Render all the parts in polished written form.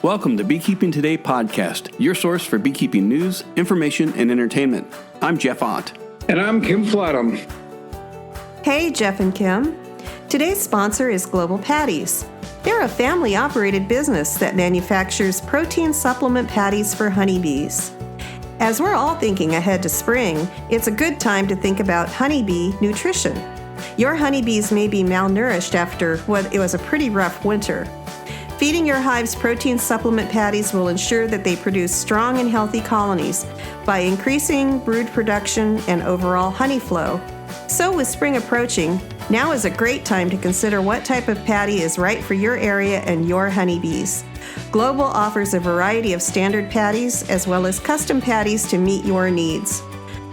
Welcome to Beekeeping Today podcast, your source for beekeeping news, information, and entertainment. I'm Jeff Ott. And I'm Kim Flatham. Hey, Jeff and Kim. Today's sponsor is Global Patties. They're a family-operated business that manufactures protein supplement patties for honeybees. As we're all thinking ahead to spring, it's a good time to think about honeybee nutrition. Your honeybees may be malnourished after what it was a pretty rough winter. Feeding your hives protein supplement patties will ensure that they produce strong and healthy colonies by increasing brood production and overall honey flow. So with spring approaching, now is a great time to consider what type of patty is right for your area and your honeybees. Global offers a variety of standard patties as well as custom patties to meet your needs.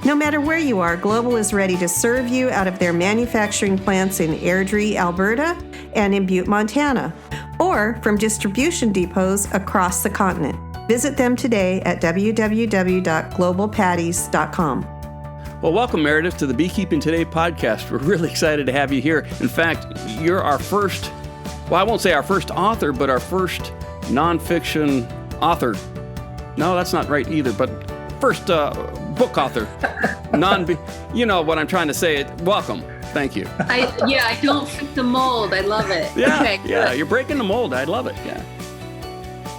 No matter where you are, Global is ready to serve you out of their manufacturing plants in Airdrie, Alberta, and in Butte, Montana, or from distribution depots across the continent. Visit them today at www.globalpatties.com. Well, welcome, Meredith, to the Beekeeping Today podcast. We're really excited to have you here. In fact, you're our first, well, I won't say our first author, but our first nonfiction author. No, that's not right either, but first book author. You know what I'm trying to say. Welcome. Thank you. I don't fit the mold. I love it. Yeah, okay, yeah, you're breaking the mold. I love it. Yeah.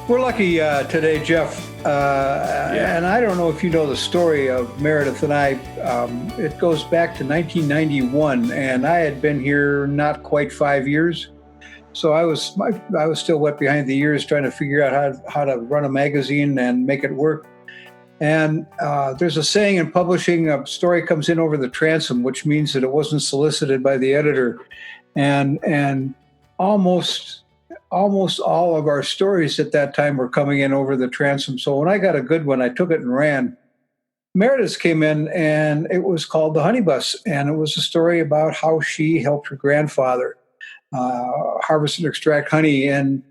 We're lucky today, Jeff. And I don't know if you know the story of Meredith and I. It goes back to 1991, and I had been here not quite 5 years. So I was still wet behind the ears trying to figure out how to run a magazine and make it work. And there's a saying in publishing, a story comes in over the transom, which means that it wasn't solicited by the editor. And almost all of our stories at that time were coming in over the transom. So when I got a good one, I took it and ran. Meredith came in, and it was called The Honey Bus. And it was a story about how she helped her grandfather harvest and extract honey. And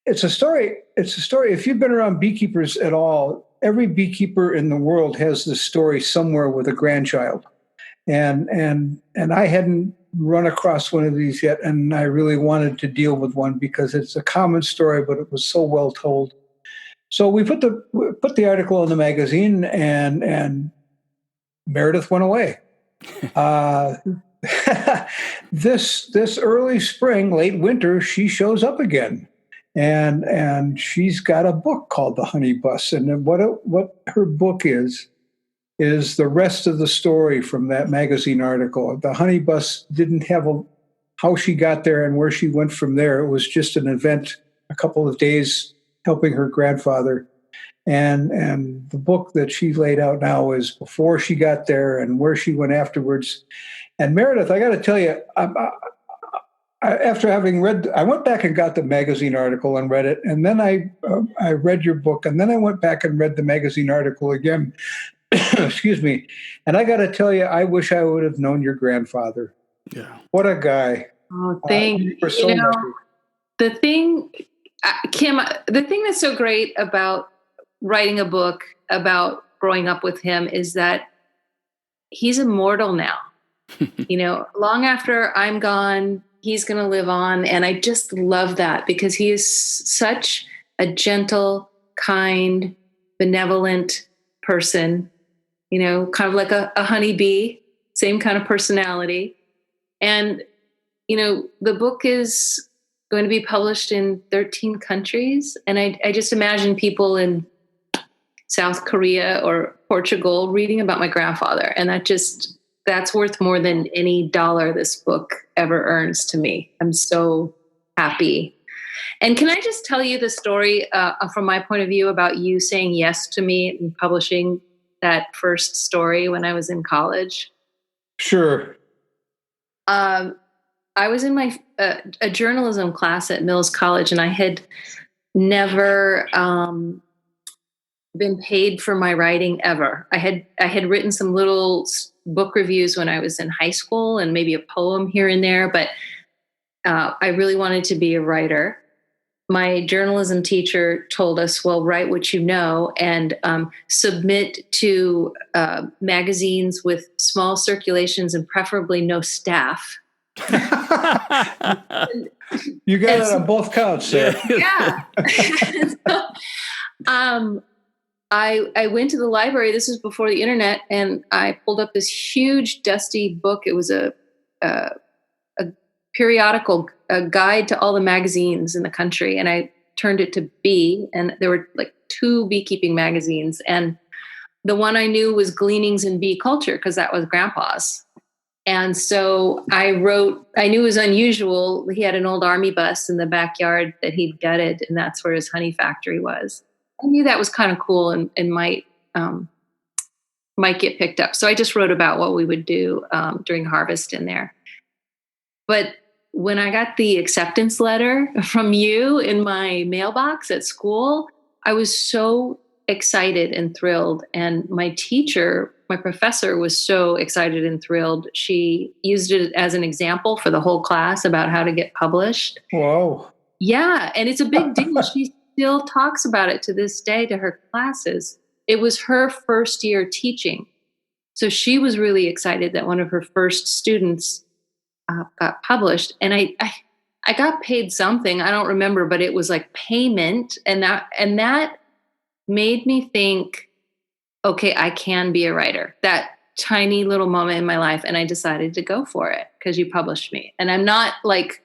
it's a story. If you've been around beekeepers at all, every beekeeper in the world has this story somewhere with a grandchild. And I hadn't run across one of these yet, and I really wanted to deal with one because it's a common story, but it was so well told. So we put the article in the magazine, and Meredith went away. This early spring, late winter, she shows up again. And she's got a book called The Honey Bus. And what her book is the rest of the story from that magazine article. The Honey Bus didn't have how she got there and where she went from there. It was just an event, a couple of days helping her grandfather. And the book that she laid out now is before she got there and where she went afterwards. And Meredith, I got to tell you, after having read, I went back and got the magazine article and read it, and then I read your book, and then I went back and read the magazine article again. Excuse me. And I got to tell you, I wish I would have known your grandfather. Yeah. What a guy. Oh, thank you. The thing, Kim, the thing that's so great about writing a book about growing up with him is that he's immortal now. Long after I'm gone, he's going to live on. And I just love that because he is such a gentle, kind, benevolent person, kind of like a honeybee, same kind of personality. And, the book is going to be published in 13 countries. And I just imagine people in South Korea or Portugal reading about my grandfather. And that's worth more than any dollar this book ever earns to me. I'm so happy. And can I just tell you the story from my point of view about you saying yes to me and publishing that first story when I was in college? Sure. I was in my a journalism class at Mills College, and I had never been paid for my writing ever. I had written some little book reviews when I was in high school and maybe a poem here and there, but I really wanted to be a writer. My journalism teacher told us, well, write what you know and submit to magazines with small circulations and preferably no staff. You got it on both counts there. Yeah. So, I went to the library. This was before the internet, and I pulled up this huge, dusty book. It was a periodical, a guide to all the magazines in the country, and I turned it to Bee, and there were like 2 beekeeping magazines, and the one I knew was Gleanings in Bee Culture because that was Grandpa's. And so I knew it was unusual. He had an old army bus in the backyard that he'd gutted, and that's where his honey factory was. I knew that was kind of cool and might get picked up. So I just wrote about what we would do during harvest in there. But when I got the acceptance letter from you in my mailbox at school, I was so excited and thrilled. And my professor was so excited and thrilled. She used it as an example for the whole class about how to get published. Whoa. Yeah. And it's a big deal. She still talks about it to this day to her classes. It was her first year teaching. So she was really excited that one of her first students got published. And I got paid something. I don't remember, but it was like payment. And that made me think, okay, I can be a writer. That tiny little moment in my life. And I decided to go for it because you published me. And I'm not like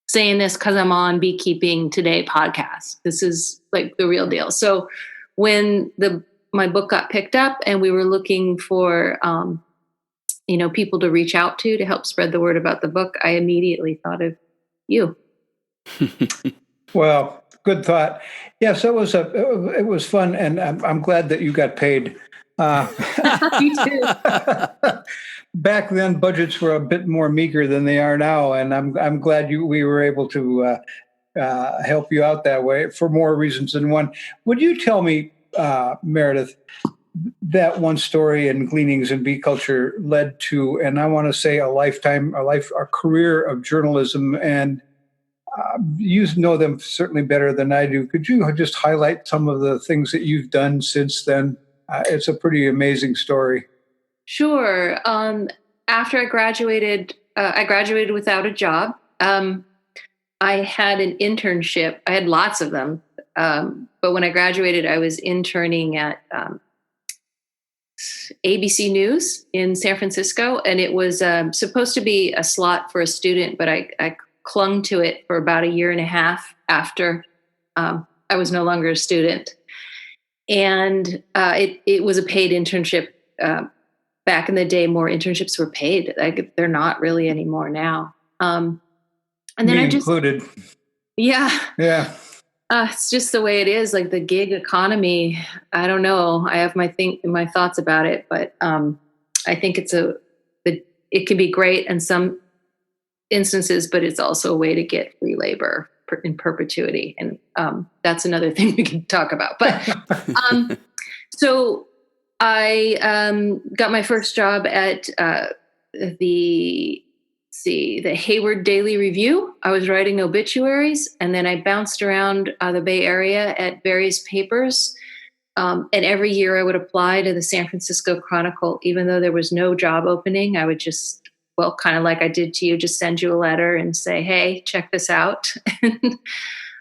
saying this because I'm on Beekeeping Today podcast. This is like the real deal. So when my book got picked up and we were looking for, people to reach out to help spread the word about the book, I immediately thought of you. Well, good thought. Yes, it was fun, and I'm glad that you got paid. Me too. Back then, budgets were a bit more meager than they are now, and I'm glad we were able to help you out that way for more reasons than one. Would you tell me, Meredith, that one story in Gleanings in Bee Culture led to, and I want to say a career of journalism, and you know them certainly better than I do. Could you just highlight some of the things that you've done since then? It's a pretty amazing story. Sure. After I graduated without a job. I had an internship. I had lots of them. But when I graduated, I was interning at ABC News in San Francisco. And it was supposed to be a slot for a student, but I clung to it for about 1.5 years after I was no longer a student. And it was a paid internship. Back in the day, more internships were paid. They're not really anymore now. And then Me included. Yeah. It's just the way it is. Like the gig economy. I don't know. I have my thoughts about it, but I think it can be great in some instances, but it's also a way to get free labor in perpetuity, and that's another thing we can talk about. But so I got my first job at the Hayward Daily Review. I was writing obituaries, and then I bounced around the Bay Area at various papers. And every year I would apply to the San Francisco Chronicle, even though there was no job opening. I would just, kind of like I did to you, just send you a letter and say, hey, check this out. And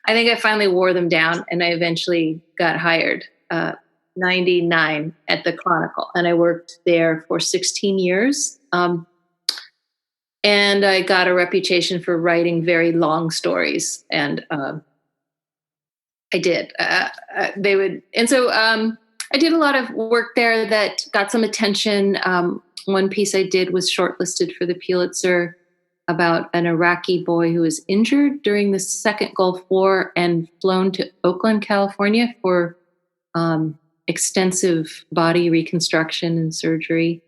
I think I finally wore them down, and I eventually got hired 99 at the Chronicle. And I worked there for 16 years. And I got a reputation for writing very long stories. And I did. I did a lot of work there that got some attention. One piece I did was shortlisted for the Pulitzer about an Iraqi boy who was injured during the Second Gulf War and flown to Oakland, California for extensive body reconstruction and surgery.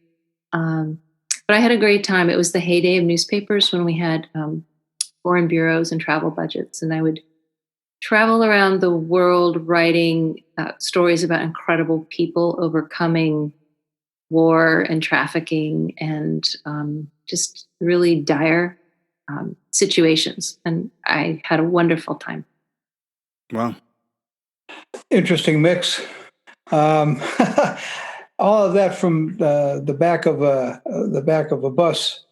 But I had a great time. It was the heyday of newspapers when we had foreign bureaus and travel budgets. And I would travel around the world writing stories about incredible people overcoming war and trafficking and just really dire situations. And I had a wonderful time. Wow. Interesting mix. All of that from the back of a bus.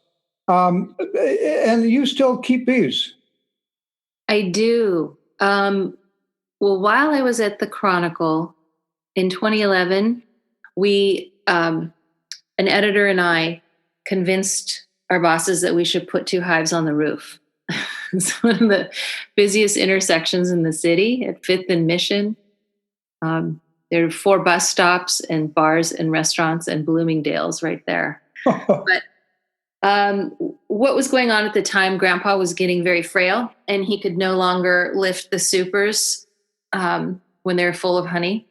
And you still keep bees? I do. Well, while I was at the Chronicle in 2011, we, an editor and I, convinced our bosses that we should put 2 hives on the roof. It's one of the busiest intersections in the city at 5th and Mission. There are 4 bus stops and bars and restaurants and Bloomingdale's right there. But what was going on at the time, Grandpa was getting very frail and he could no longer lift the supers when they're full of honey.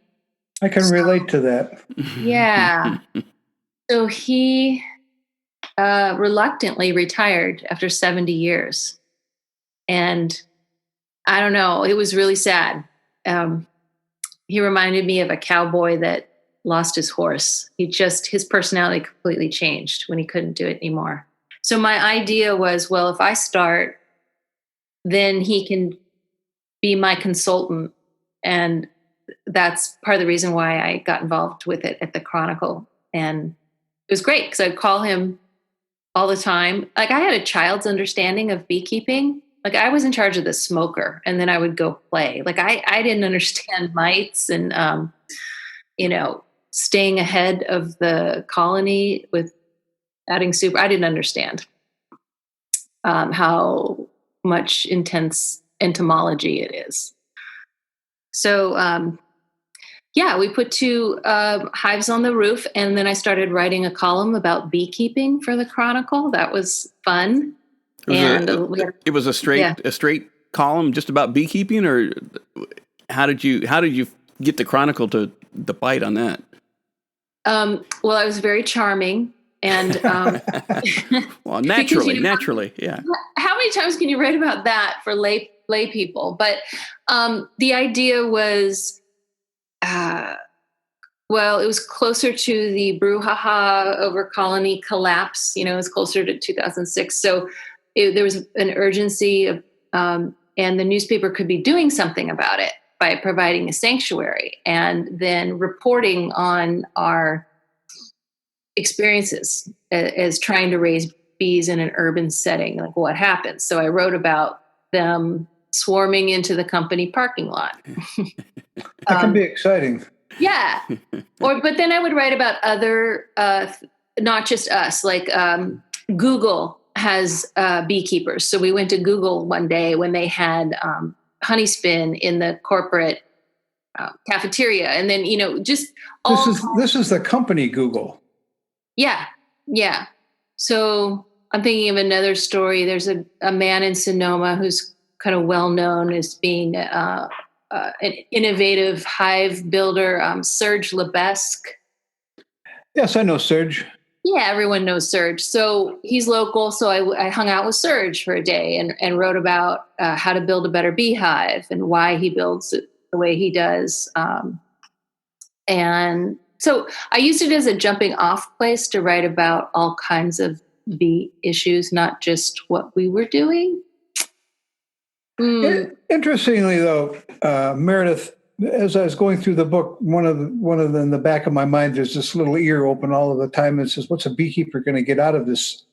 I can relate to that. Yeah. So he reluctantly retired after 70 years. And I don't know, it was really sad. He reminded me of a cowboy that lost his horse. His personality completely changed when he couldn't do it anymore. So my idea was, well, if I start, then he can be my consultant. And that's part of the reason why I got involved with it at the Chronicle. And it was great because I'd call him all the time. Like I had a child's understanding of beekeeping. Like I was in charge of the smoker and then I would go play. Like I didn't understand mites and, staying ahead of the colony with adding super. I didn't understand how much intense entomology it is. So, we put 2 hives on the roof, and then I started writing a column about beekeeping for the Chronicle. That was fun. It was a straight column just about beekeeping, or how did you get the Chronicle to bite on that? Well, I was very charming, and well, naturally, yeah. How many times can you write about that for lay people? But the idea was, it was closer to the brouhaha over colony collapse. It was closer to 2006, so there was an urgency of, and the newspaper could be doing something about it by providing a sanctuary and then reporting on our experiences as trying to raise bees in an urban setting, like what happens. So I wrote about them swarming into the company parking lot. That can be exciting. Yeah. But then I would write about other, not just us, like Google has beekeepers. So we went to Google one day when they had honey spin in the corporate cafeteria. And then, just this is the company Google. Yeah. Yeah. So I'm thinking of another story. There's a man in Sonoma who's kind of well known as being an innovative hive builder, Serge Lebesque. Yes, I know Serge. Yeah, everyone knows Serge. So he's local. So I hung out with Serge for a day and wrote about how to build a better beehive and why he builds it the way he does. And so I used it as a jumping off place to write about all kinds of bee issues, not just what we were doing. Interestingly, though, Meredith, as I was going through the book, one of them in the back of my mind, there's this little ear open all of the time that says, "What's a beekeeper going to get out of this?"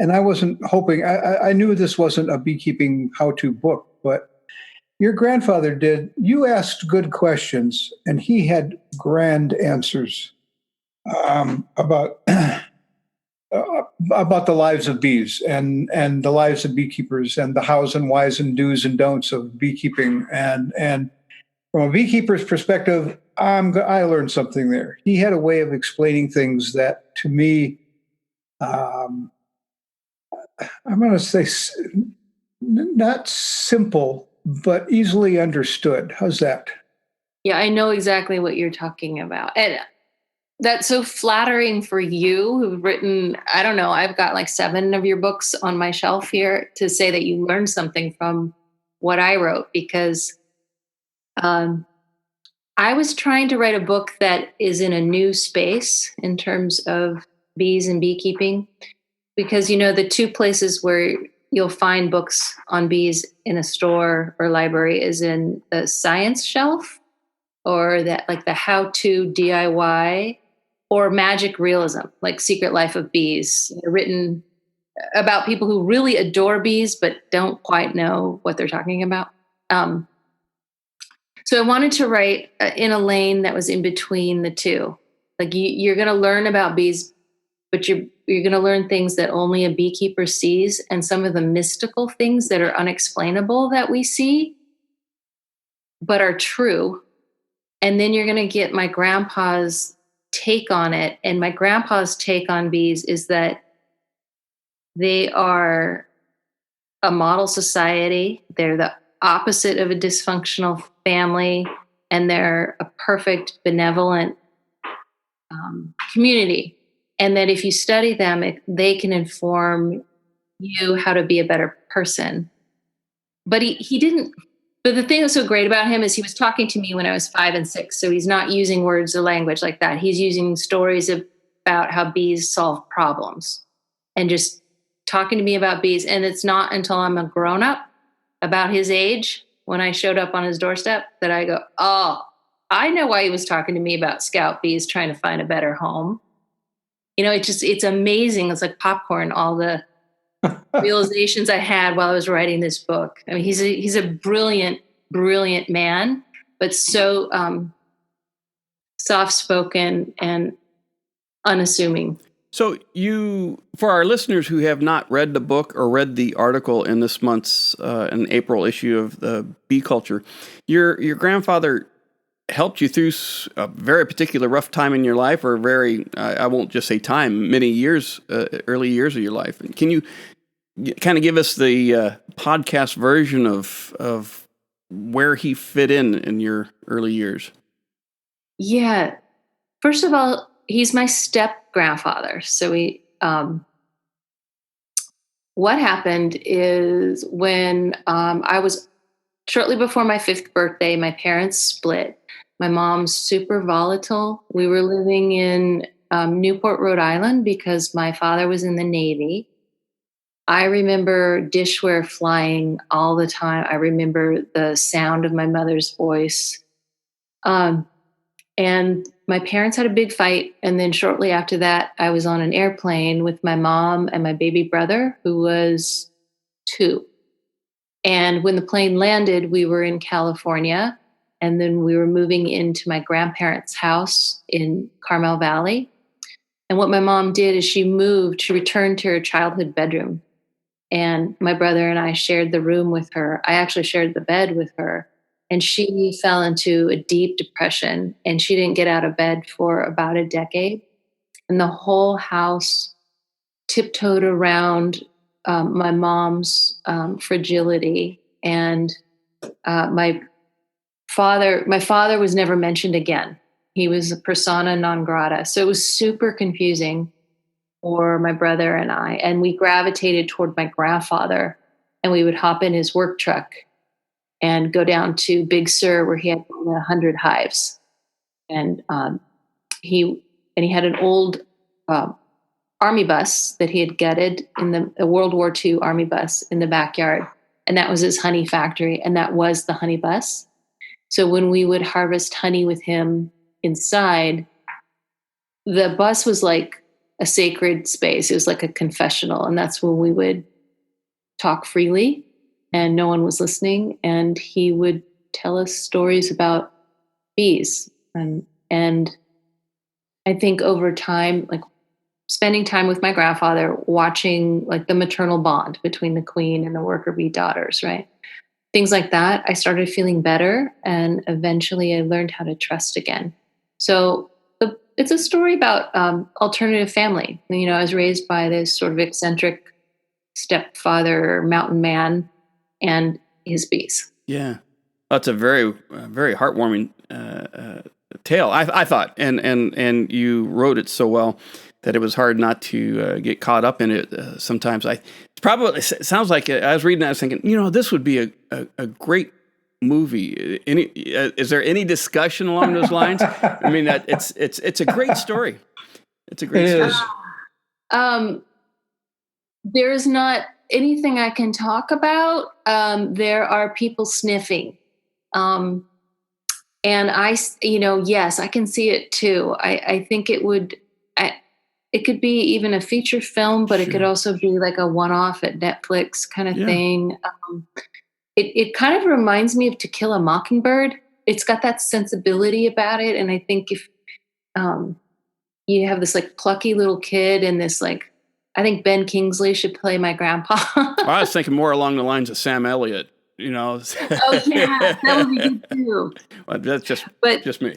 And I wasn't hoping. I knew this wasn't a beekeeping how-to book, but your grandfather did. You asked good questions, and he had grand answers about the lives of bees and the lives of beekeepers and the hows and whys and do's and don'ts of beekeeping. And from a beekeeper's perspective, I learned something there. He had a way of explaining things that, to me, I'm going to say not simple, but easily understood. How's that? Yeah, I know exactly what you're talking about. And that's so flattering for you who've written, I don't know, I've got like 7 of your books on my shelf here, to say that you learned something from what I wrote, because I was trying to write a book that is in a new space in terms of bees and beekeeping, because, the 2 places where you'll find books on bees in a store or library is in the science shelf, or that like the how-to DIY, or magic realism, like Secret Life of Bees, written about people who really adore bees but don't quite know what they're talking about. So I wanted to write in a lane that was in between the two. Like you're going to learn about bees, but you're going to learn things that only a beekeeper sees, and some of the mystical things that are unexplainable that we see, but are true. And then you're going to get my grandpa's take on it. And my grandpa's take on bees is that they are a model society. They're the opposite of a dysfunctional family, and they're a perfect, benevolent community. And that if you study them, they can inform you how to be a better person. But he didn't. But the thing that's so great about him is he was talking to me when I was 5 and 6. So he's not using words or language like that. He's using stories about how bees solve problems and just talking to me about bees. And it's not until I'm a grown up about his age, when I showed up on his doorstep, that I go, oh, I know why he was talking to me about scout bees trying to find a better home. It's amazing. It's like popcorn, all the realizations I had while I was writing this book. I mean, he's a brilliant, brilliant man, but so soft-spoken and unassuming. So for our listeners who have not read the book or read the article in this month's an April issue of the Bee Culture, your grandfather helped you through a very particular rough time in your life, or I won't just say time, many years, early years of your life. Can you kind of give us the podcast version of where he fit in your early years? Yeah. First of all, he's my step grandfather. So what happened is when I was shortly before my 5th birthday, my parents split. My mom's super volatile. We were living in Newport, Rhode Island, because my father was in the Navy. I remember dishware flying all the time. I remember the sound of my mother's voice. And my parents had a big fight. And then shortly after that, I was on an airplane with my mom and my baby brother, who was 2. And when the plane landed, we were in California. And then we were moving into my grandparents' house in Carmel Valley. And what my mom did is she returned to her childhood bedroom. And my brother and I shared the room with her. I actually shared the bed with her. And she fell into a deep depression, and she didn't get out of bed for about a decade. And the whole house tiptoed around my mom's fragility. And my father was never mentioned again. He was a persona non grata. So it was super confusing for my brother and I. And we gravitated toward my grandfather, and we would hop in his work truck and go down to Big Sur, where he had 100 hives. And he had an old army bus that he had gutted in a World War II army bus in the backyard. And that was his honey factory. And that was the honey bus. So when we would harvest honey with him inside, the bus was like a sacred space. It was like a confessional. And that's when we would talk freely, and no one was listening. And he would tell us stories about bees. And I think over time, like spending time with my grandfather, watching like the maternal bond between the queen and the worker bee daughters, right? Things like that, I started feeling better. And eventually I learned how to trust again. So it's a story about alternative family. I was raised by this sort of eccentric stepfather, mountain man, and his bees. Yeah, that's a very, very heartwarming tale. I thought, and you wrote it so well that it was hard not to get caught up in it. Sometimes it sounds like I was reading that, I was thinking, this would be a great movie. Is there any discussion along those lines? I mean, it's a great story. It's a great story. There is not anything I can talk about. There are people sniffing. And yes, I can see it too. I think it would, it could be even a feature film, but it could also be like a one-off at Netflix kind of thing. It kind of reminds me of To Kill a Mockingbird. It's got that sensibility about it. And I think if you have this like plucky little kid and this like, I think Ben Kingsley should play my grandpa. I was thinking more along the lines of Sam Elliott, you know. Oh yeah, that would be good too. Well, that's just me.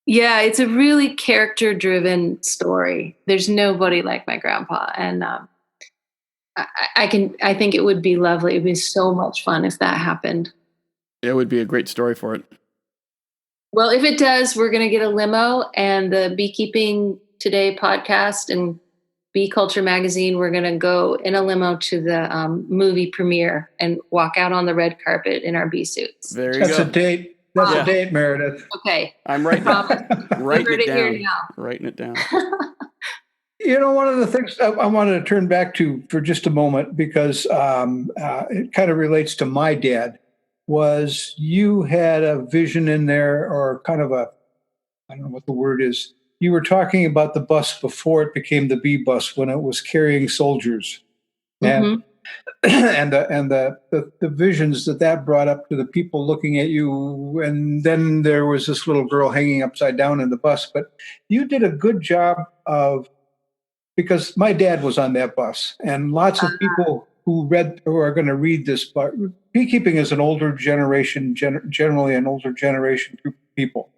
Yeah, it's a really character-driven story. There's nobody like my grandpa, and I think it would be lovely. It would be so much fun if that happened. It would be a great story for it. Well, if it does, we're going to get a limo, and the Beekeeping Today podcast and Bee Culture magazine. We're going to go in a limo to the movie premiere and walk out on the red carpet in our bee suits. There you go. That's a date. That's a date, Meredith. Okay. I'm writing it down. Writing it down. You know, one of the things I wanted to turn back to for just a moment, because it kind of relates to my dad, was you had a vision in there, or kind of I don't know what the word is. You were talking about the bus before it became the bee bus, when it was carrying soldiers. And and the visions that brought up to the people looking at you. And then there was this little girl hanging upside down in the bus. But you did a good job because my dad was on that bus, and lots of people who are going to read this book. Beekeeping is an older generation, generally an older generation group of people.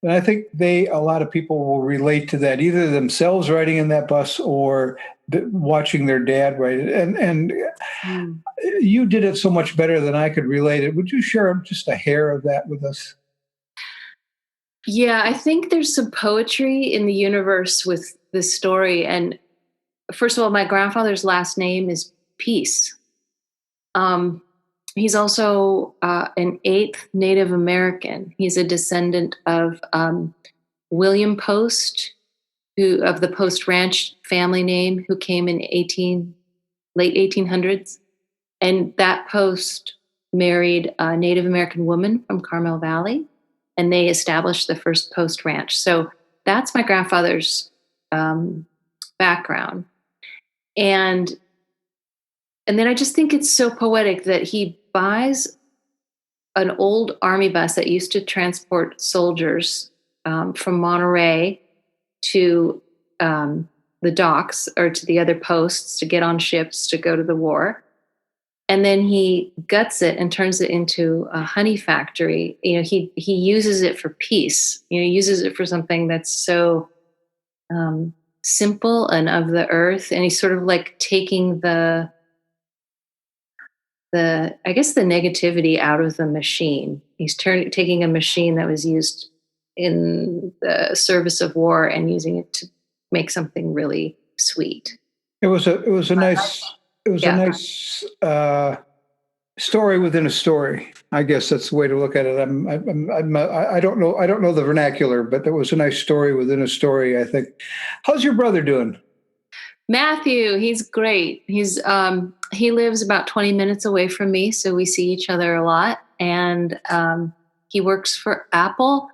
And I think a lot of people will relate to that, either themselves riding in that bus or watching their dad ride it. And you did it so much better than I could relate it. Would you share just a hair of that with us? Yeah, I think there's some poetry in the universe with this story. And first of all, my grandfather's last name is Peace. He's also an 8th Native American. He's a descendant of William Post, who of the Post Ranch family name, who came in late 1800s. And that Post married a Native American woman from Carmel Valley, and they established the first Post Ranch. So that's my grandfather's background. And then I just think it's so poetic that he buys an old army bus that used to transport soldiers from Monterey to the docks or to the other posts to get on ships to go to the war. And then he guts it and turns it into a honey factory. You know, he uses it for peace. You know, he uses it for something that's so simple and of the earth. And he's sort of like taking the negativity out of the machine. He's taking a machine that was used in the service of war and using it to make something really sweet. It was a nice story within a story. I guess that's the way to look at it. I don't know the vernacular, but it was a nice story within a story, I think. How's your brother doing? Matthew, he's great. He lives about 20 minutes away from me, so we see each other a lot. And he works for Apple,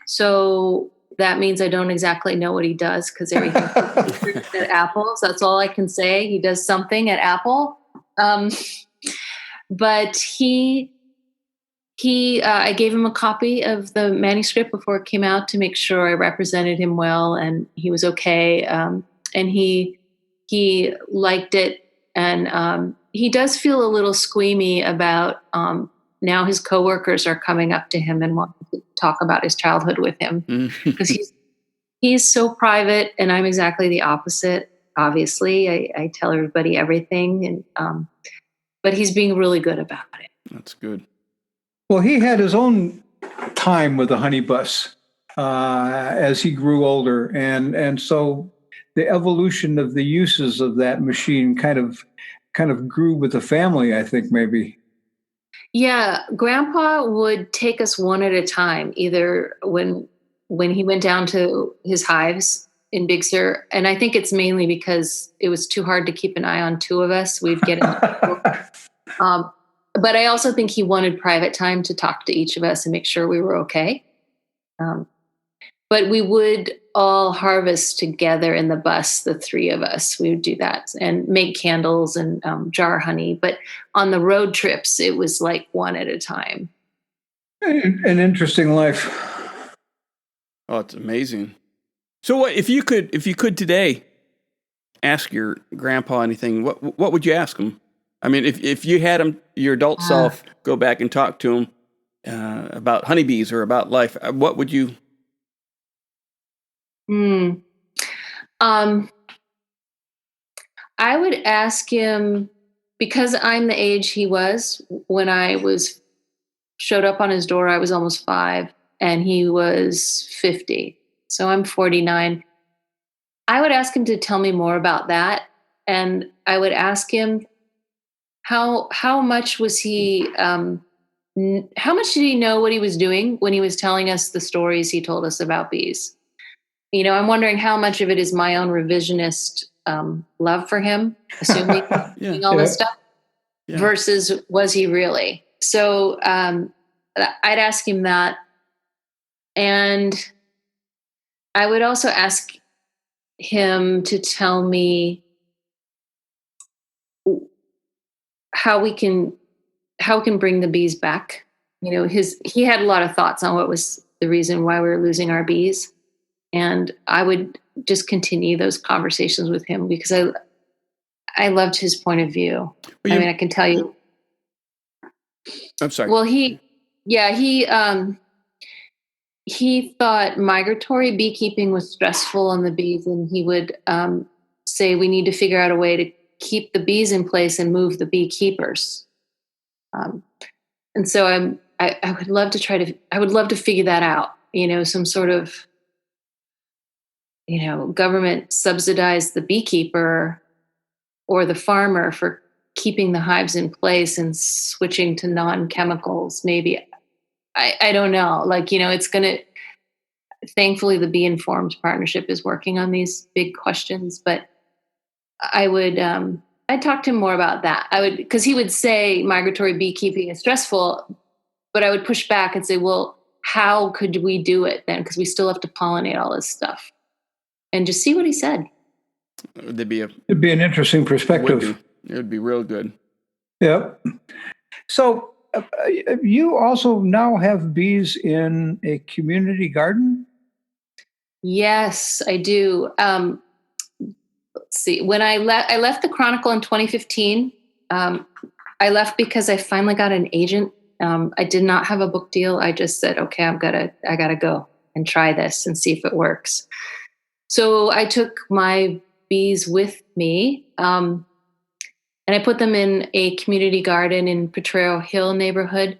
so that means I don't exactly know what he does, because everything at Apple. So that's all I can say. He does something at Apple, but I gave him a copy of the manuscript before it came out to make sure I represented him well, and he was okay. And he liked it. And he does feel a little squeamy about now his coworkers are coming up to him and wanting to talk about his childhood with him, because he's so private, and I'm exactly the opposite. Obviously, I tell everybody everything, and but he's being really good about it. That's good. Well, he had his own time with the honey bus as he grew older, and so the evolution of the uses of that machine kind of grew with the family, I think, maybe. Yeah, Grandpa would take us one at a time, either when he went down to his hives in Big Sur, and I think it's mainly because it was too hard to keep an eye on two of us. We'd get into but I also think he wanted private time to talk to each of us and make sure we were okay. But we would all harvest together in the bus, the three of us. We would do that and make candles and jar honey. But on the road trips, it was like one at a time. An interesting life. Oh, it's amazing. So what if you could today ask your grandpa anything, what would you ask him? I mean, if you had him, your adult self, go back and talk to him about honeybees or about life, what would you? I would ask him, because I'm the age he was when I showed up on his door. I was almost 5, and he was 50. So I'm 49. I would ask him to tell me more about that, and I would ask him how much was he. How much did he know what he was doing when he was telling us the stories he told us about bees? I'm wondering how much of it is my own revisionist love for him, assuming all this stuff, versus was he really? So I'd ask him that. And I would also ask him to tell me how we can bring the bees back. He had a lot of thoughts on what was the reason why we were losing our bees. And I would just continue those conversations with him because I loved his point of view. I can tell you. I'm sorry. Well, he thought migratory beekeeping was stressful on the bees, and he would say we need to figure out a way to keep the bees in place and move the beekeepers. And so I would love to figure that out. Some sort of government subsidize the beekeeper or the farmer for keeping the hives in place and switching to non-chemicals. Maybe, I don't know. It's going to, thankfully the Bee Informed Partnership is working on these big questions, but I'd talk to him more about that. Because he would say migratory beekeeping is stressful, but I would push back and say, well, how could we do it then? Because we still have to pollinate all this stuff. And just see what he said. It'd be an interesting perspective. It would be real good. Yep. So you also now have bees in a community garden? Yes, I do. Let's see. When I left the Chronicle in 2015, I left because I finally got an agent. I did not have a book deal. I just said, okay, I gotta go and try this and see if it works. So I took my bees with me, and I put them in a community garden in Potrero Hill neighborhood.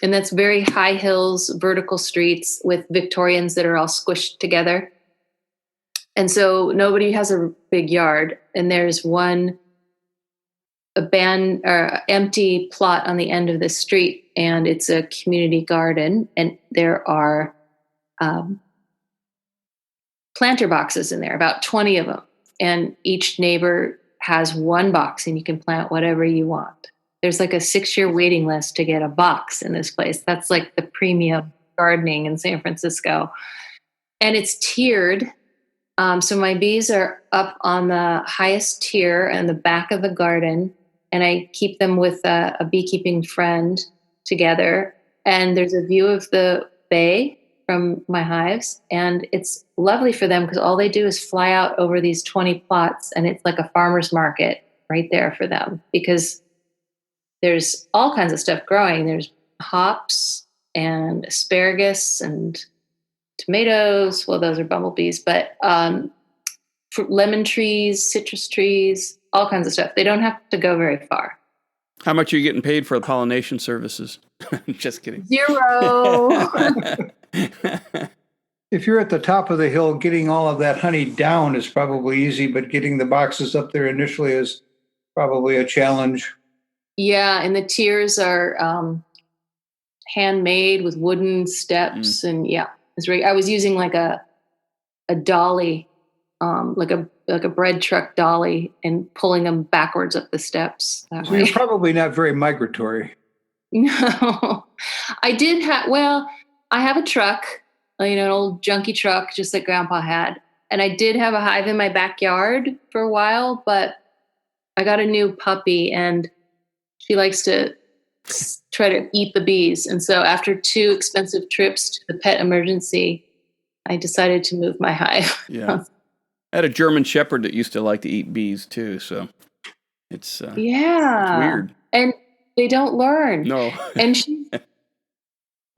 And that's very high hills, vertical streets with Victorians that are all squished together. And so nobody has a big yard. And there's empty plot on the end of the street, and it's a community garden. And there are planter boxes in there, about 20 of them. And each neighbor has one box, and you can plant whatever you want. There's like a 6-year waiting list to get a box in this place. That's like the premium gardening in San Francisco. And it's tiered. So my bees are up on the highest tier in the back of the garden, and I keep them with a beekeeping friend together. And there's a view of the bay from my hives, and it's lovely for them because all they do is fly out over these 20 plots, and it's like a farmer's market right there for them because there's all kinds of stuff growing. There's hops and asparagus and tomatoes. Well, those are bumblebees, but lemon trees, citrus trees, all kinds of stuff. They don't have to go very far. How much are you getting paid for the pollination services? Just kidding. 0. If you're at the top of the hill, getting all of that honey down is probably easy, but getting the boxes up there initially is probably a challenge. Yeah, and the tiers are handmade with wooden steps, and it's right. I was using like a dolly, like a bread truck dolly, and pulling them backwards up the steps. So you're probably not very migratory. No, I did have. Well, I have a truck, an old junky truck, just like Grandpa had. And I did have a hive in my backyard for a while, but I got a new puppy and she likes to try to eat the bees. And so after 2 expensive trips to the pet emergency, I decided to move my hive. Yeah. I had a German Shepherd that used to like to eat bees too. So it's weird. And they don't learn. No. And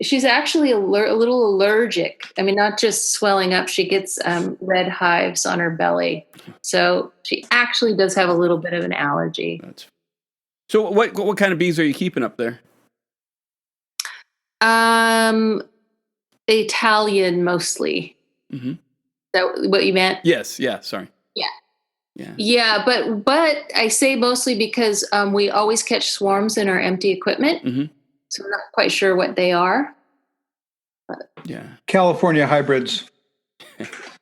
she's actually a little allergic. I mean, not just swelling up. She gets red hives on her belly. So she actually does have a little bit of an allergy. So what kind of bees are you keeping up there? Italian mostly. Mm-hmm. Is that what you meant? Yes. Yeah. Sorry. Yeah. But I say mostly because we always catch swarms in our empty equipment. Mm-hmm. So I'm not quite sure what they are. But. Yeah. California hybrids.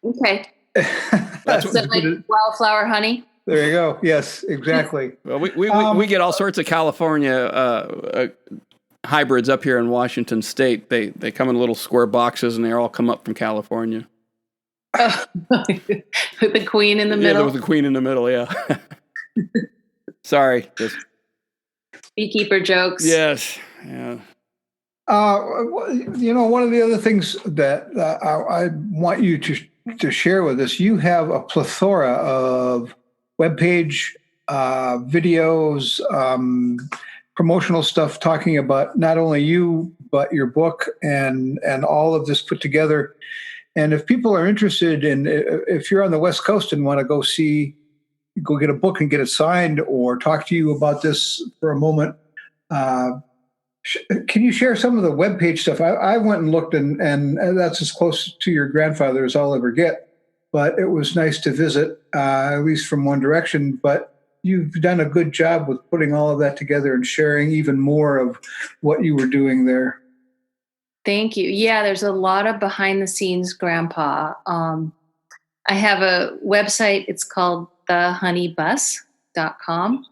Okay. That's like wildflower honey. There you go. Yes, exactly. Well, we get all sorts of California hybrids up here in Washington State. They come in little square boxes, and they all come up from California. With the queen in the middle. Yeah, with the queen in the middle. Yeah. Sorry, just beekeeper jokes. Yes. Yeah. One of the other things that I want you to share with us, you have a plethora of webpage, videos, promotional stuff talking about not only you, but your book and all of this put together. And if people are interested if you're on the West Coast and want to go get a book and get it signed or talk to you about this for a moment, can you share some of the webpage stuff? I went and looked and that's as close to your grandfather as I'll ever get. But it was nice to visit, at least from one direction. But you've done a good job with putting all of that together and sharing even more of what you were doing there. Thank you. Yeah, there's a lot of behind the scenes, Grandpa. I have a website. It's called thehoneybus.com.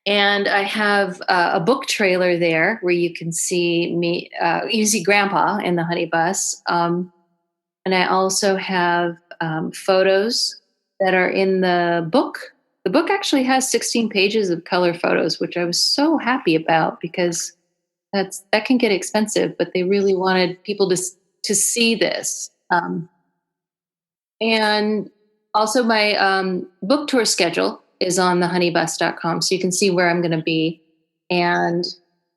And I have a book trailer there where you can see me, you see Grandpa in the honey bus. And I also have photos that are in the book. The book actually has 16 pages of color photos, which I was so happy about because that can get expensive, but they really wanted people to see this. And also my book tour schedule is on thehoneybus.com, so you can see where I'm going to be. And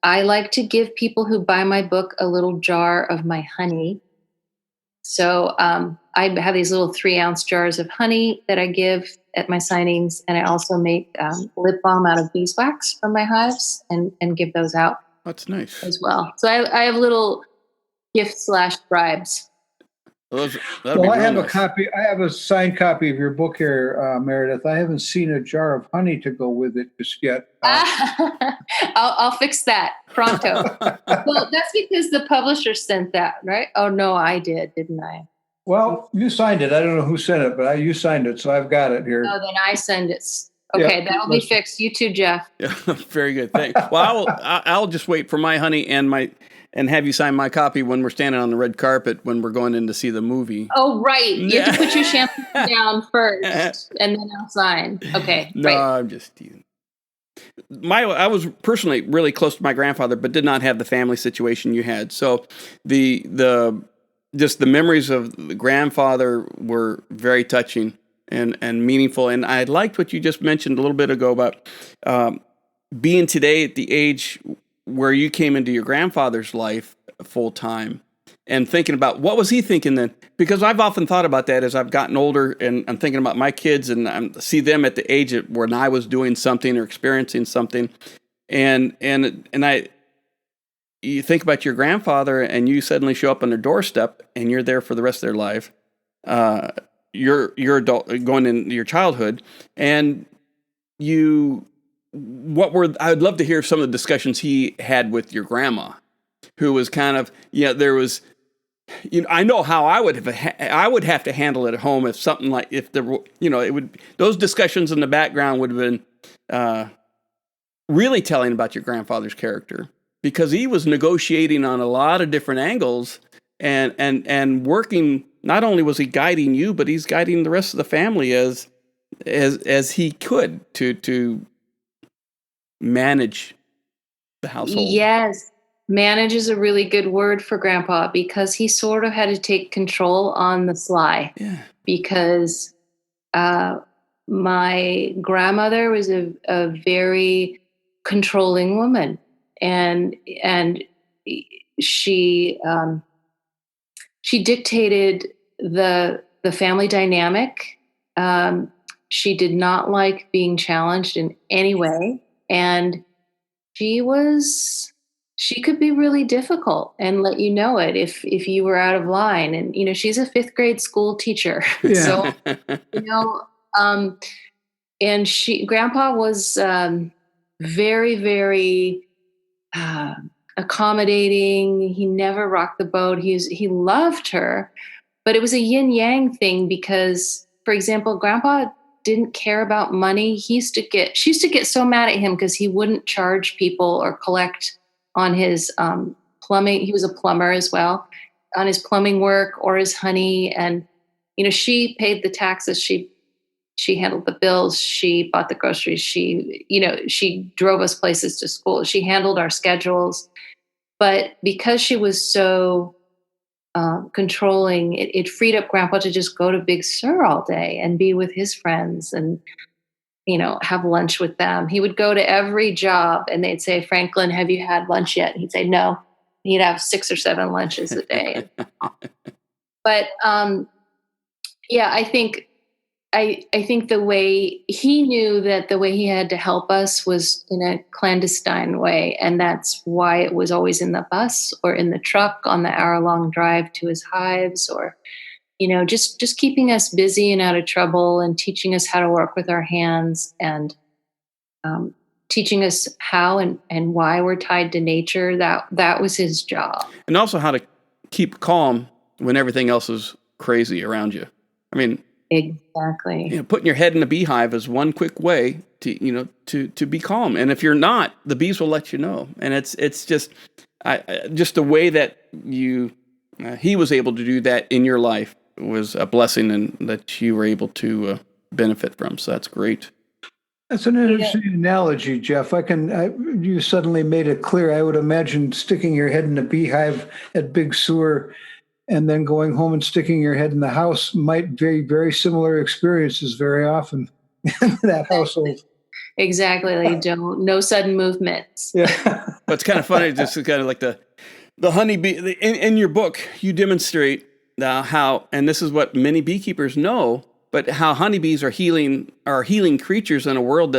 I like to give people who buy my book a little jar of my honey. So I have these little 3-ounce jars of honey that I give at my signings, and I also make lip balm out of beeswax from my hives and give those out. That's nice as well. So I have little gift/bribes. I have a copy. I have a signed copy of your book here, Meredith. I haven't seen a jar of honey to go with it just yet. I'll fix that pronto. Well, that's because the publisher sent that, right? Oh no, I did, didn't I? Well, you signed it. I don't know who sent it, but you signed it, so I've got it here. Oh, then I send it. Okay, that'll be fixed. You too, Jeff. Yeah, very good. Thanks. Well, I'll just wait for my honey and have you sign my copy when we're standing on the red carpet when we're going in to see the movie. Oh, right. You have to put your shampoo down first, and then I'll sign. Okay. No, right. I'm just teasing. I was personally really close to my grandfather, but did not have the family situation you had. So the memories of the grandfather were very touching and meaningful. And I liked what you just mentioned a little bit ago about being today at the age where you came into your grandfather's life full time and thinking about what was he thinking then? Because I've often thought about that as I've gotten older and I'm thinking about my kids and I see them at the age when I was doing something or experiencing something. And you think about your grandfather and you suddenly show up on their doorstep and you're there for the rest of their life. You're adult going into your childhood and I would love to hear some of the discussions he had with your grandma, who was kind of, there was, I know how I would have to handle it at home if something like, if there were, those discussions in the background would have been really telling about your grandfather's character because he was negotiating on a lot of different angles and working. Not only was he guiding you, but he's guiding the rest of the family as he could to manage the household. Yes. Manage is a really good word for Grandpa, because he sort of had to take control on the sly. Yeah. Because my grandmother was a very controlling woman, and she dictated the family dynamic. She did not like being challenged in any way, and she could be really difficult and let you know it if you were out of line. And she's a 5th grade school teacher. Yeah. So and Grandpa was very, very accommodating. He never rocked the boat. He loved her, but it was a yin yang thing, because, for example, Grandpa didn't care about money. She used to get so mad at him because he wouldn't charge people or collect on his plumbing. He was a plumber as well, on his plumbing work or his honey. And she paid the taxes. She handled the bills. She bought the groceries. She drove us places to school. She handled our schedules. But because she was so controlling, it freed up Grandpa to just go to Big Sur all day and be with his friends and, have lunch with them. He would go to every job and they'd say, "Franklin, have you had lunch yet?" And he'd say, "No." He'd have 6 or 7 lunches a day. But I think the way he knew that the way he had to help us was in a clandestine way. And that's why it was always in the bus or in the truck on the hour-long drive to his hives, or, just keeping us busy and out of trouble, and teaching us how to work with our hands, and teaching us how and why we're tied to nature. That was his job. And also how to keep calm when everything else is crazy around you. I mean, exactly. Putting your head in a beehive is one quick way to be calm. And if you're not, the bees will let you know. And it's just the way that he was able to do that in your life was a blessing, and that you were able to benefit from. So that's great. That's an interesting analogy, Jeff. You suddenly made it clear. I would imagine sticking your head in a beehive at Big Sur and then going home and sticking your head in the house might be very similar experiences very often in that household. Exactly. No sudden movements. Yeah. But it's kind of funny, just kind of like the honeybee. In your book, you demonstrate how, and this is what many beekeepers know, but how honeybees are healing creatures in a world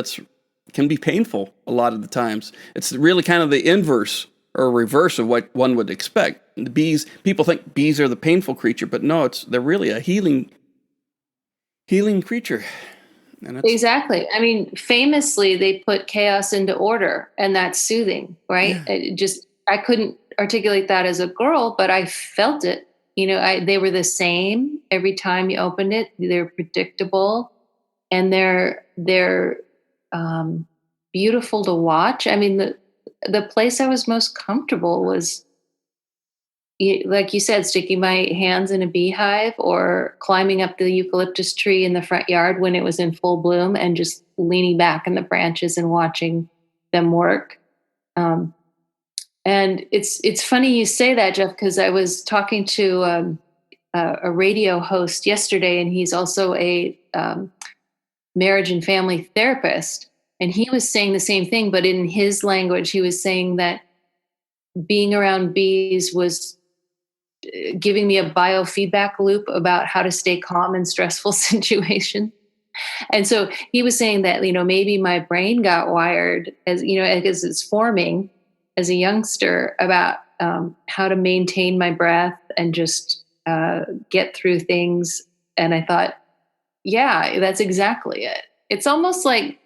can be painful a lot of the times. It's really kind of the inverse or reverse of what one would expect. The bees, people think bees are the painful creature, but no, they're really a healing creature. Exactly. I mean, famously, they put chaos into order, and that's soothing, right? Yeah. I couldn't articulate that as a girl, but I felt it. They were the same every time you opened it. They're predictable, and they're beautiful to watch. I mean, the place I was most comfortable was, like you said, sticking my hands in a beehive, or climbing up the eucalyptus tree in the front yard when it was in full bloom, and just leaning back in the branches and watching them work. And it's funny you say that, Jeff, because I was talking to a radio host yesterday, and he's also a marriage and family therapist. And he was saying the same thing, but in his language. He was saying that being around bees was giving me a biofeedback loop about how to stay calm in stressful situations. And so he was saying that, maybe my brain got wired as it's forming as a youngster, about how to maintain my breath and just get through things. And I thought, yeah, that's exactly it. It's almost like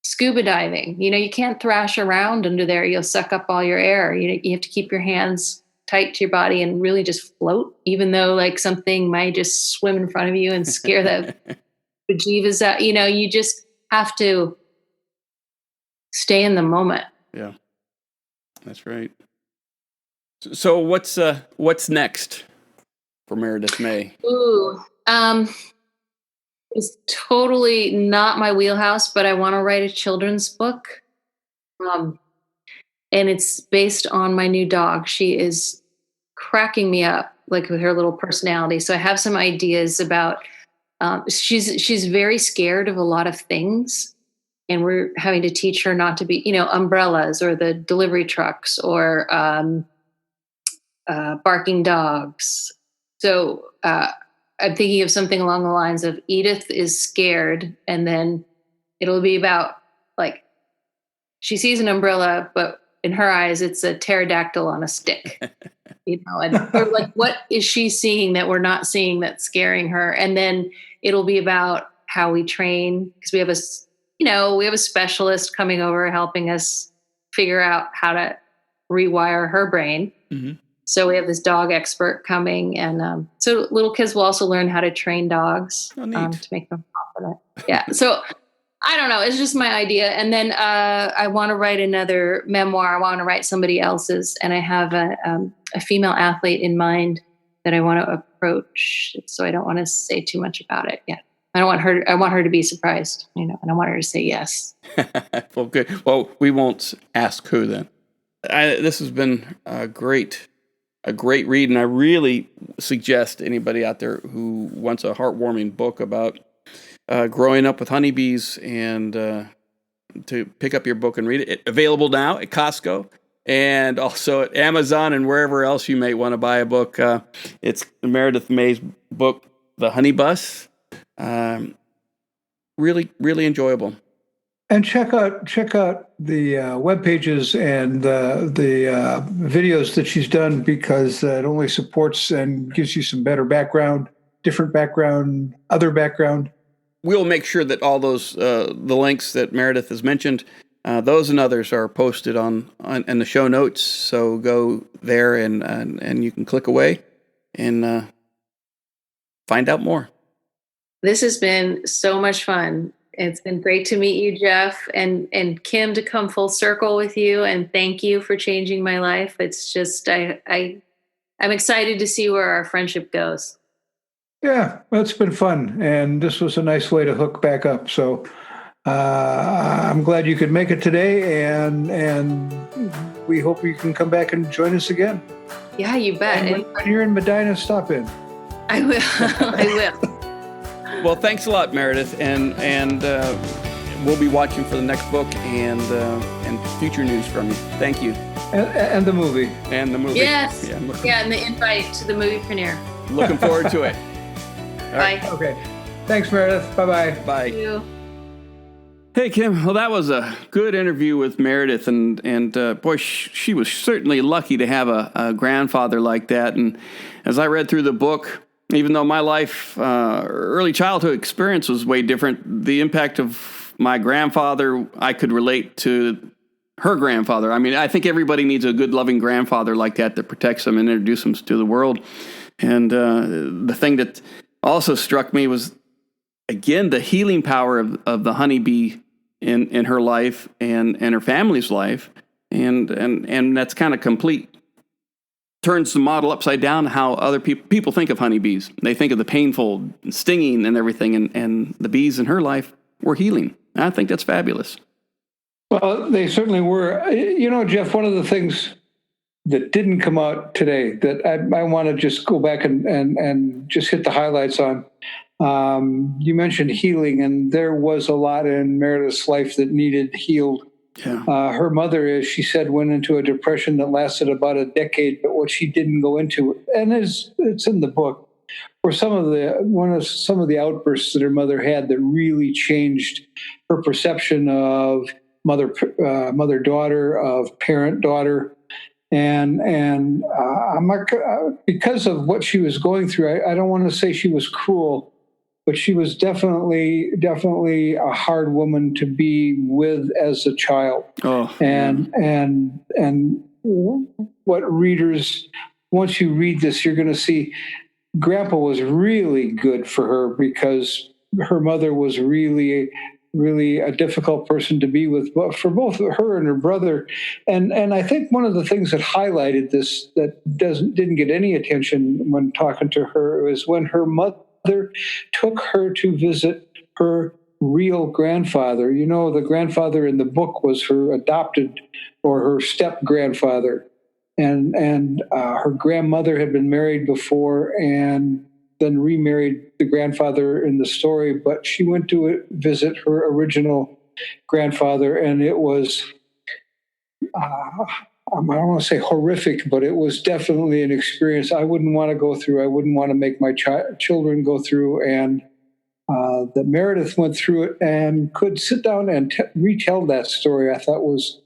scuba diving. You can't thrash around under there. You'll suck up all your air. You have to keep your hands tight to your body and really just float, even though like something might just swim in front of you and scare the bejeebus out. You just have to stay in the moment. Yeah, that's right. So what's next for Meredith May? Ooh, it's totally not my wheelhouse, but I want to write a children's book. And it's based on my new dog. She is cracking me up, like with her little personality. So I have some ideas about, she's very scared of a lot of things. And we're having to teach her not to be, umbrellas or the delivery trucks or barking dogs. So I'm thinking of something along the lines of Edith is scared, and then it'll be about, like, she sees an umbrella, but in her eyes, it's a pterodactyl on a stick, or like, what is she seeing that we're not seeing that's scaring her? And then it'll be about how we train, because we have a specialist coming over helping us figure out how to rewire her brain. Mm-hmm. So we have this dog expert coming, and so little kids will also learn how to train dogs to make them confident. Yeah. So I don't know. It's just my idea. And then I want to write another memoir. I want to write somebody else's, and I have a female athlete in mind that I want to approach. So I don't want to say too much about it yet. I want her to be surprised, and I want her to say yes. Well, good. Well, we won't ask who then. This has been a great read, and I really suggest anybody out there who wants a heartwarming book about growing up with honeybees, and to pick up your book and read it. It's available now at Costco and also at Amazon and wherever else you may want to buy a book. It's Meredith May's book, The Honey Bus. Really, really enjoyable. And check out the web pages and the videos that she's done, because it only supports and gives you some better background, different background, other background. We'll make sure that all those the links that Meredith has mentioned, those and others are posted on in the show notes. So go there and you can click away and find out more. This has been so much fun. It's been great to meet you, Jeff, and Kim, to come full circle with you. And thank you for changing my life. It's just, I'm excited to see where our friendship goes. Yeah, well, it's been fun. And this was a nice way to hook back up. So I'm glad you could make it today. And we hope you can come back and join us again. Yeah, you bet. And when you're in Medina, stop in. I will. I will. Well, thanks a lot, Meredith, and we'll be watching for the next book and future news from you. Thank you. And the movie. And the movie. Yes. Yeah, and the invite to the movie premiere. Looking forward to it. Bye. Right. Okay. Thanks, Meredith. Bye-bye. Bye. Thank you. Hey, Kim. Well, that was a good interview with Meredith, and boy, she was certainly lucky to have a grandfather like that. And as I read through the book, even though my life, early childhood experience was way different, the impact of my grandfather, I could relate to her grandfather. I mean, I think everybody needs a good, loving grandfather like that protects them and introduces them to the world. And the thing that also struck me was, again, the healing power of the honeybee in her life and her family's life. And that's kind of complete. Turns the model upside down how other people think of honeybees. They think of the painful and stinging and everything, and the bees in her life were healing. And I think that's fabulous. Well, they certainly were. Jeff, one of the things that didn't come out today that I want to just go back and just hit the highlights on. You mentioned healing, and there was a lot in Meredith's life that needed healed. Yeah. Her mother, as she said, went into a depression that lasted about a decade, but what she didn't go into, and it's in the book, were some of the outbursts that her mother had that really changed her perception of mother-daughter, of parent-daughter, and I'm not, because of what she was going through. I don't want to say she was cruel, but she was definitely a hard woman to be with as a child. Oh, and what readers, once you read this, you're going to see Grandpa was really good for her, because her mother was really really a difficult person to be with, but for both her and her brother. And I think one of the things that highlighted this that didn't get any attention when talking to her was when her mother took her to visit her real grandfather. You know, the grandfather in the book was her adopted or her step grandfather. And her grandmother had been married before and then remarried the grandfather in the story, but she went to visit her original grandfather, and it was, I don't want to say horrific, but it was definitely an experience I wouldn't want to go through. I wouldn't want to make my children go through, and that Meredith went through it and could sit down and retell that story, I thought was,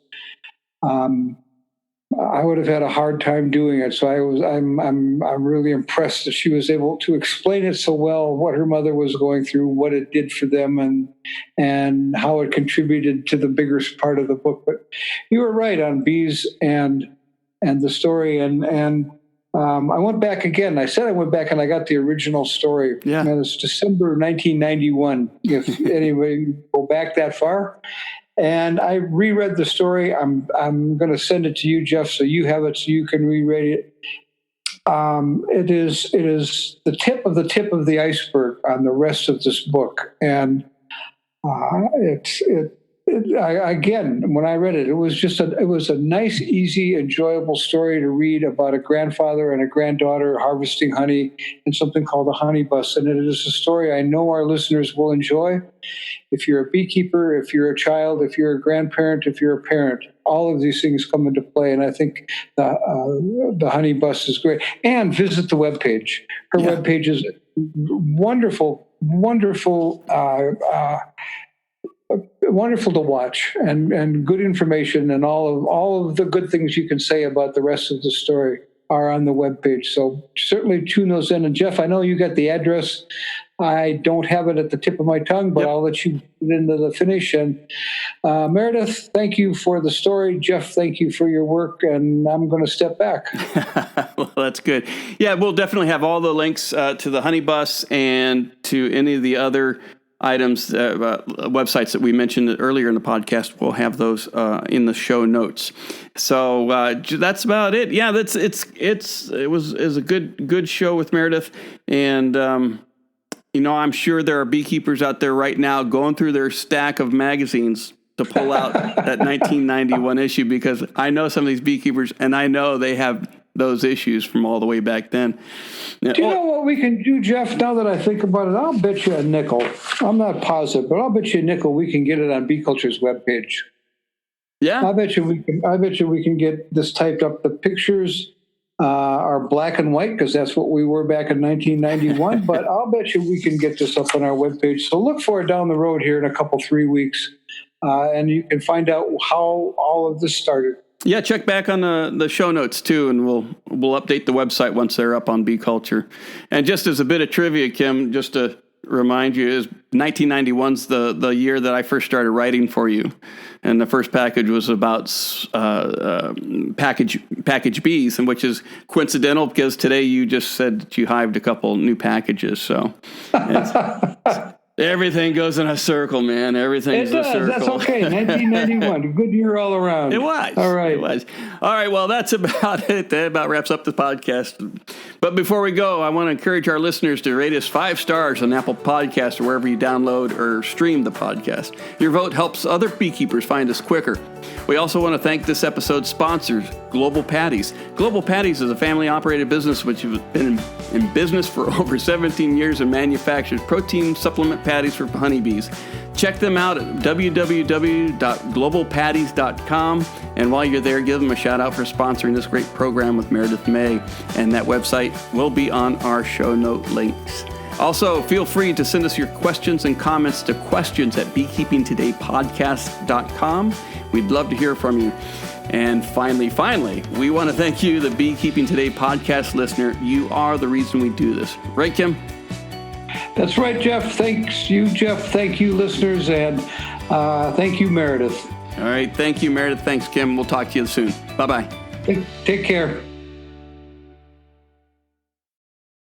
I would have had a hard time doing it. So I'm really impressed that she was able to explain it so well, what her mother was going through, what it did for them, and how it contributed to the bigger part of the book. But you were right on bees and the story. And I went back again. I said I went back and I got the original story. Yeah. And it's December 1991. If anybody go back that far. And I reread the story. I'm going to send it to you, Jeff, so you have it, so you can reread it. It is the tip of the iceberg on the rest of this book, and again, when I read it, it was a nice, easy, enjoyable story to read about a grandfather and a granddaughter harvesting honey in something called a honey bus, and it is a story I know our listeners will enjoy. If you're a beekeeper, if you're a child, if you're a grandparent, if you're a parent, all of these things come into play, and I think the honey bus is great. And visit the webpage. Her webpage is wonderful, wonderful to watch, and good information, and all of the good things you can say about the rest of the story are on the webpage. So certainly tune those in. And Jeff, I know you got the address. I don't have it at the tip of my tongue, but I'll let you put it into the finish. And Meredith, thank you for the story. Jeff, thank you for your work. And I'm going to step back. Well, that's good. Yeah, we'll definitely have all the links to the honey bus and to any of the other items, websites that we mentioned earlier in the podcast. We'll have those in the show notes. So that's about it. Yeah, it was a good show with Meredith, and I'm sure there are beekeepers out there right now going through their stack of magazines to pull out that 1991 issue, because I know some of these beekeepers, and I know they have those issues from all the way back then. Do you know what we can do, Jeff? Now that I think about it, I'll bet you a nickel. I'm not positive, but I'll bet you a nickel we can get it on Bee Culture's webpage. Yeah, I bet you we can get this typed up. The pictures are black and white because that's what we were back in 1991. But I'll bet you we can get this up on our webpage. So look for it down the road here in a 3 weeks, and you can find out how all of this started. Yeah, check back on the show notes too, and we'll update the website once they're up on Bee Culture. And just as a bit of trivia, Kim, just to remind you, is 1991's the year that I first started writing for you, and the first package was about package bees, and which is coincidental because today you just said that you hived a couple new packages. So. Everything goes in a circle, man. Everything's a circle. That's okay. 1991, good year all around. It was. All right. It was. All right. Well, that's about it. That about wraps up the podcast. But before we go, I want to encourage our listeners to rate us 5 stars on Apple Podcasts or wherever you download or stream the podcast. Your vote helps other beekeepers find us quicker. We also want to thank this episode's sponsors, Global Patties. Global Patties is a family-operated business which has been in business for over 17 years and manufactures protein supplement patties for honeybees. Check them out at www.globalpatties.com. And while you're there, give them a shout out for sponsoring this great program with Meredith May. And that website will be on our show note links. Also, feel free to send us your questions and comments to questions@beekeepingtodaypodcast.com. We'd love to hear from you. And finally, we want to thank you, the Beekeeping Today podcast listener. You are the reason we do this. Right, Kim? That's right, Jeff. Thanks you, Jeff. Thank you, listeners. And thank you, Meredith. All right. Thank you, Meredith. Thanks, Kim. We'll talk to you soon. Bye-bye. Take care.